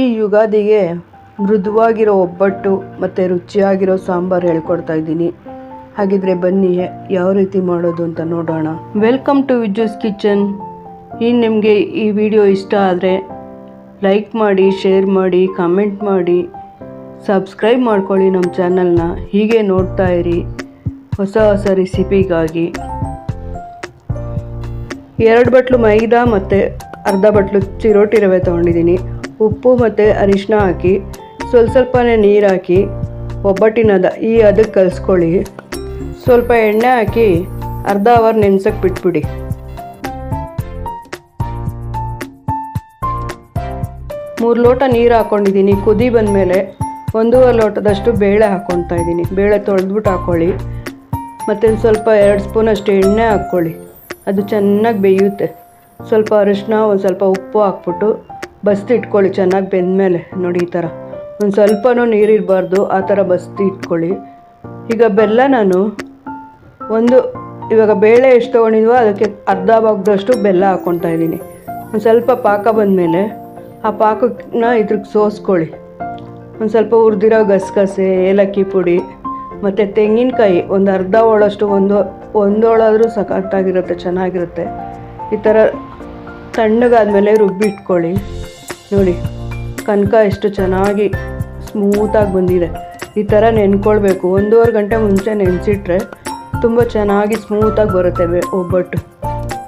ಈ ಯುಗಾದಿಗೆ ಮೃದುವಾಗಿರೋ ಒಬ್ಬಟ್ಟು ಮತ್ತು ರುಚಿಯಾಗಿರೋ ಸಾಂಬಾರು ಹೇಳ್ಕೊಡ್ತಾ ಇದ್ದೀನಿ. ಹಾಗಿದ್ರೆ ಬನ್ನಿ ಯಾವ ರೀತಿ ಮಾಡೋದು ಅಂತ ನೋಡೋಣ. Welcome to Vijju's kitchen. ಇನ್ನು ನಿಮಗೆ ಈ ವಿಡಿಯೋ ಇಷ್ಟ ಆದರೆ ಲೈಕ್ ಮಾಡಿ, ಶೇರ್ ಮಾಡಿ, ಕಮೆಂಟ್ ಮಾಡಿ, ಸಬ್ಸ್ಕ್ರೈಬ್ ಮಾಡ್ಕೊಳ್ಳಿ ನಮ್ಮ ಚಾನಲ್ನ. ಹೀಗೆ ನೋಡ್ತಾ ಇರಿ ಹೊಸ ಹೊಸ ರೆಸಿಪಿಗಾಗಿ. 2 ಬಟ್ಲು ಮೈದಾ ಮತ್ತು ಅರ್ಧ ಬಟ್ಲು ಚಿರೋಟಿ ರವೆ ತೊಗೊಂಡಿದ್ದೀನಿ. ಉಪ್ಪು ಮತ್ತು ಅರಿಶಿನ ಹಾಕಿ ಸ್ವಲ್ಪನೇ ನೀರು ಹಾಕಿ ಒಬ್ಬಟ್ಟಿನದ ಈ ಅದಕ್ಕೆ ಕಲಿಸ್ಕೊಳ್ಳಿ. ಸ್ವಲ್ಪ ಎಣ್ಣೆ ಹಾಕಿ ಅರ್ಧ ಅವರ್ ನೆನೆಸಕ್ಕೆ ಬಿಟ್ಬಿಡಿ. ಮೂರು ಲೋಟ ನೀರು ಹಾಕ್ಕೊಂಡಿದ್ದೀನಿ. ಕುದಿ ಬಂದಮೇಲೆ 1.5 ಲೋಟದಷ್ಟು ಬೇಳೆ ಹಾಕ್ಕೊಳ್ತಾ ಇದ್ದೀನಿ. ಬೇಳೆ ತೊಳೆದ್ಬಿಟ್ಟು ಹಾಕ್ಕೊಳ್ಳಿ. ಮತ್ತು ಸ್ವಲ್ಪ 2 ಸ್ಪೂನಷ್ಟು ಎಣ್ಣೆ ಹಾಕ್ಕೊಳ್ಳಿ. ಅದು ಚೆನ್ನಾಗಿ ಬೇಯುತ್ತೆ. ಸ್ವಲ್ಪ ಅರಿಶಿನ, ಒಂದು ಸ್ವಲ್ಪ ಉಪ್ಪು ಹಾಕ್ಬಿಟ್ಟು ಬಸ್ತಿ ಇಟ್ಕೊಳ್ಳಿ. ಚೆನ್ನಾಗಿ ಬೆಂದಮೇಲೆ ನೋಡಿ ಈ ಥರ ಒಂದು ಸ್ವಲ್ಪನೂ ನೀರಿರಬಾರ್ದು, ಆ ಥರ ಬಸ್ತಿ ಇಟ್ಕೊಳ್ಳಿ. ಈಗ ಬೆಲ್ಲ ನಾನು ಇವಾಗ ಬೇಳೆ ಎಷ್ಟು ತೊಗೊಂಡಿದ್ವೋ ಅದಕ್ಕೆ ಅರ್ಧ ಭಾಗದಷ್ಟು ಬೆಲ್ಲ ಹಾಕ್ಕೊತಾ ಇದ್ದೀನಿ. ಒಂದು ಸ್ವಲ್ಪ ಪಾಕ ಬಂದಮೇಲೆ ಆ ಪಾಕನ ಇದ್ರಿಗೆ ಸೋಸ್ಕೊಳ್ಳಿ. ಒಂದು ಸ್ವಲ್ಪ ಹುರಿದಿರೋ ಗಸಗಸೆ, ಏಲಕ್ಕಿ ಪುಡಿ ಮತ್ತು ತೆಂಗಿನಕಾಯಿ ಒಂದು ಅರ್ಧ ಹೋಳಷ್ಟು, ಒಂದು ಹೋಳಾದರೂ ಸಖತ್ತಾಗಿರುತ್ತೆ, ಚೆನ್ನಾಗಿರುತ್ತೆ. ಈ ಥರ ತಣ್ಣಗಾದ್ಮೇಲೆ ರುಬ್ಬಿಟ್ಕೊಳ್ಳಿ. ನೋಡಿ ಕನಕ ಎಷ್ಟು ಚೆನ್ನಾಗಿ ಸ್ಮೂತಾಗಿ ಬಂದಿದೆ. ಈ ಥರ ನೆನ್ಕೊಳ್ಬೇಕು. 1.5 ಗಂಟೆ ಮುಂಚೆ ನೆನೆಸಿಟ್ರೆ ತುಂಬ ಚೆನ್ನಾಗಿ ಸ್ಮೂತಾಗಿ ಬರುತ್ತೆ ಒಬ್ಬಟ್ಟು.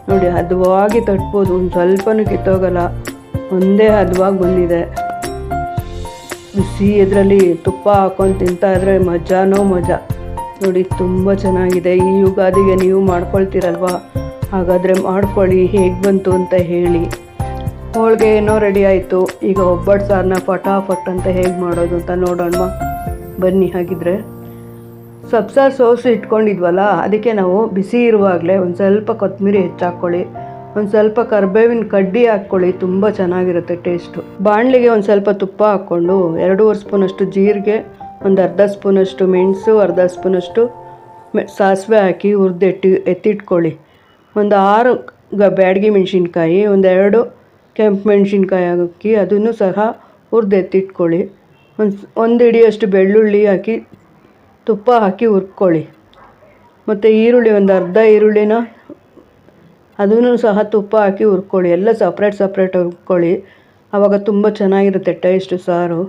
ನೋಡಿ ಹದವಾಗಿ ತಟ್ಬೋದು, ಒಂದು ಸ್ವಲ್ಪನೂ ಕಿತ್ತೋಗಲ್ಲ, ಒಂದೇ ಹದವಾಗಿ ಬಂದಿದೆ. ಬಿಸಿ ಇದರಲ್ಲಿ ತುಪ್ಪ ಹಾಕ್ಕೊಂಡು ತಿಂತಾ ಇದ್ರೆ ಮಜಾನೋ ಮಜಾ. ನೋಡಿ ತುಂಬ ಚೆನ್ನಾಗಿದೆ. ಈ ಯುಗಾದಿಗೆ ನೀವು ಮಾಡ್ಕೊಳ್ತೀರಲ್ವ, ಹಾಗಾದರೆ ಮಾಡ್ಕೊಳ್ಳಿ. ಹೇಗೆ ಬಂತು ಅಂತ ಹೇಳಿ. ಹೋಳಿಗೆ ಏನೋ ರೆಡಿ ಆಯಿತು. ಈಗ ಒಬ್ಬಟ್ಟು ಸಾರನ್ನ ಫಟಾಫಟ್ ಅಂತ ಹೇಗೆ ಮಾಡೋದು ಅಂತ ನೋಡೋಣ ಬನ್ನಿ. ಹಾಗಿದ್ರೆ ಸಬ್ಸಾರು ಸೋಸಿ ಇಟ್ಕೊಂಡಿದ್ವಲ್ಲ, ಅದಕ್ಕೆ ನಾವು ಬಿಸಿ ಇರುವಾಗಲೇ ಒಂದು ಸ್ವಲ್ಪ ಕೊತ್ತಂಬರಿ ಹೆಚ್ಚಾಕ್ಕೊಳ್ಳಿ, ಒಂದು ಸ್ವಲ್ಪ ಕರಿಬೇವಿನ ಕಡ್ಡಿ ಹಾಕ್ಕೊಳ್ಳಿ. ತುಂಬ ಚೆನ್ನಾಗಿರುತ್ತೆ ಟೇಸ್ಟು. ಬಾಣಲಿಗೆ ಒಂದು ಸ್ವಲ್ಪ ತುಪ್ಪ ಹಾಕ್ಕೊಂಡು 2.5 ಸ್ಪೂನಷ್ಟು ಜೀರಿಗೆ, ಒಂದು ಅರ್ಧ ಸ್ಪೂನಷ್ಟು ಮೆಣಸು, ಅರ್ಧ ಸ್ಪೂನಷ್ಟು ಸಾಸಿವೆ ಹಾಕಿ ಎತ್ತಿಟ್ಕೊಳ್ಳಿ. ಒಂದು 6 ಬ್ಯಾಡಗಿ ಮೆಣಸಿನ್ಕಾಯಿ, 1-2 ಕೆಂಪು ಮೆಣಸಿನ್ಕಾಯಿ ಹಾಕಿ ಅದನ್ನು ಸಹ ಎತ್ತಿಟ್ಕೊಳ್ಳಿ. ಒಂದು ಹಿಡಿಯಷ್ಟು ಬೆಳ್ಳುಳ್ಳಿ ಹಾಕಿ ತುಪ್ಪ ಹಾಕಿ ಹುರ್ಕೊಳ್ಳಿ. ಮತ್ತು ಈರುಳ್ಳಿ, ಒಂದು ಅರ್ಧ ಈರುಳ್ಳಿನ ಅದನ್ನು ಸಹ ತುಪ್ಪ ಹಾಕಿ ಹುರ್ಕೊಳ್ಳಿ. ಎಲ್ಲ ಸಪ್ರೇಟ್ ಹುರ್ಕೊಳ್ಳಿ. ಆವಾಗ ತುಂಬ ಚೆನ್ನಾಗಿರುತ್ತೆ ಟೇಸ್ಟು ಸಾರು.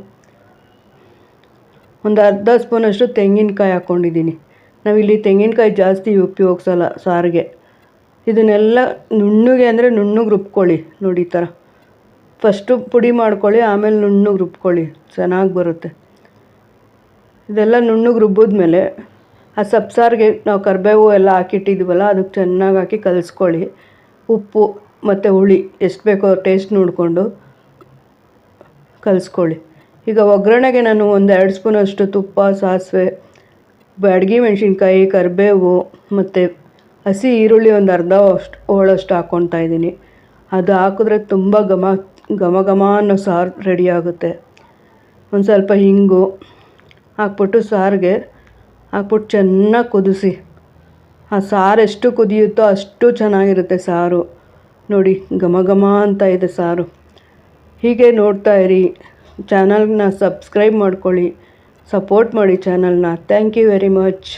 ಒಂದು ಅರ್ಧ ಸ್ಪೂನಷ್ಟು ತೆಂಗಿನಕಾಯಿ ಹಾಕ್ಕೊಂಡಿದ್ದೀನಿ. ನಾವಿಲ್ಲಿ ತೆಂಗಿನಕಾಯಿ ಜಾಸ್ತಿ ಉಪಯೋಗಿಸಲ್ಲ ಸಾರಿಗೆ. ಇದನ್ನೆಲ್ಲ ನುಣ್ಣಗೆ ಅಂದರೆ ನುಣ್ಣಗೆ ರುಬ್ಕೊಳ್ಳಿ. ನೋಡಿ ಈ ಥರ ಫಸ್ಟು ಪುಡಿ ಮಾಡ್ಕೊಳ್ಳಿ, ಆಮೇಲೆ ನುಣ್ಣಗೆ ರುಬ್ಕೊಳ್ಳಿ, ಚೆನ್ನಾಗಿ ಬರುತ್ತೆ. ಇದೆಲ್ಲ ನುಣ್ಣಗೆ ರುಬ್ಬಿದ್ಮೇಲೆ ಆ ಸಬ್ಸಾರಿಗೆ ನಾವು ಕರಿಬೇವು ಎಲ್ಲ ಹಾಕಿಟ್ಟಿದ್ವಲ್ಲ, ಅದಕ್ಕೆ ಚೆನ್ನಾಗಿ ಹಾಕಿ ಕಲಿಸ್ಕೊಳ್ಳಿ. ಉಪ್ಪು ಮತ್ತು ಹುಳಿ ಎಷ್ಟು ಬೇಕೋ ಟೇಸ್ಟ್ ನೋಡಿಕೊಂಡು ಕಲಿಸ್ಕೊಳ್ಳಿ. ಈಗ ಒಗ್ಗರಣೆಗೆ ನಾನು 1-2 ಸ್ಪೂನಷ್ಟು ತುಪ್ಪ, ಸಾಸಿವೆ, ಬ್ಯಾಡಗಿ ಮೆಣಸಿನ್ಕಾಯಿ, ಕರಿಬೇವು ಮತ್ತು ಹಸಿ ಈರುಳ್ಳಿ ಒಂದು ಅರ್ಧ ಹೋಳಷ್ಟು ಹಾಕ್ಕೊತಾ ಇದ್ದೀನಿ. ಅದು ಹಾಕಿದ್ರೆ ತುಂಬ ಘಮ ಅನ್ನೋ ಸಾರು ರೆಡಿ ಆಗುತ್ತೆ. ಒಂದು ಸ್ವಲ್ಪ ಹಿಂಗು ಹಾಕ್ಬಿಟ್ಟು ಸಾರಿಗೆ ಹಾಕ್ಬಿಟ್ಟು ಚೆನ್ನಾಗಿ ಕುದಿಸಿ. ಆ ಸಾರು ಎಷ್ಟು ಕುದಿಯುತ್ತೋ ಅಷ್ಟು ಚೆನ್ನಾಗಿರುತ್ತೆ ಸಾರು. ನೋಡಿ ಘಮ ಅಂತ ಇದೆ ಸಾರು. ಹೀಗೆ ನೋಡ್ತಾ ಇರಿ. ಚಾನಲ್ನ ಸಬ್ಸ್ಕ್ರೈಬ್ ಮಾಡ್ಕೊಳ್ಳಿ, ಸಪೋರ್ಟ್ ಮಾಡಿ ಚಾನಲ್ನ. Thank you very much.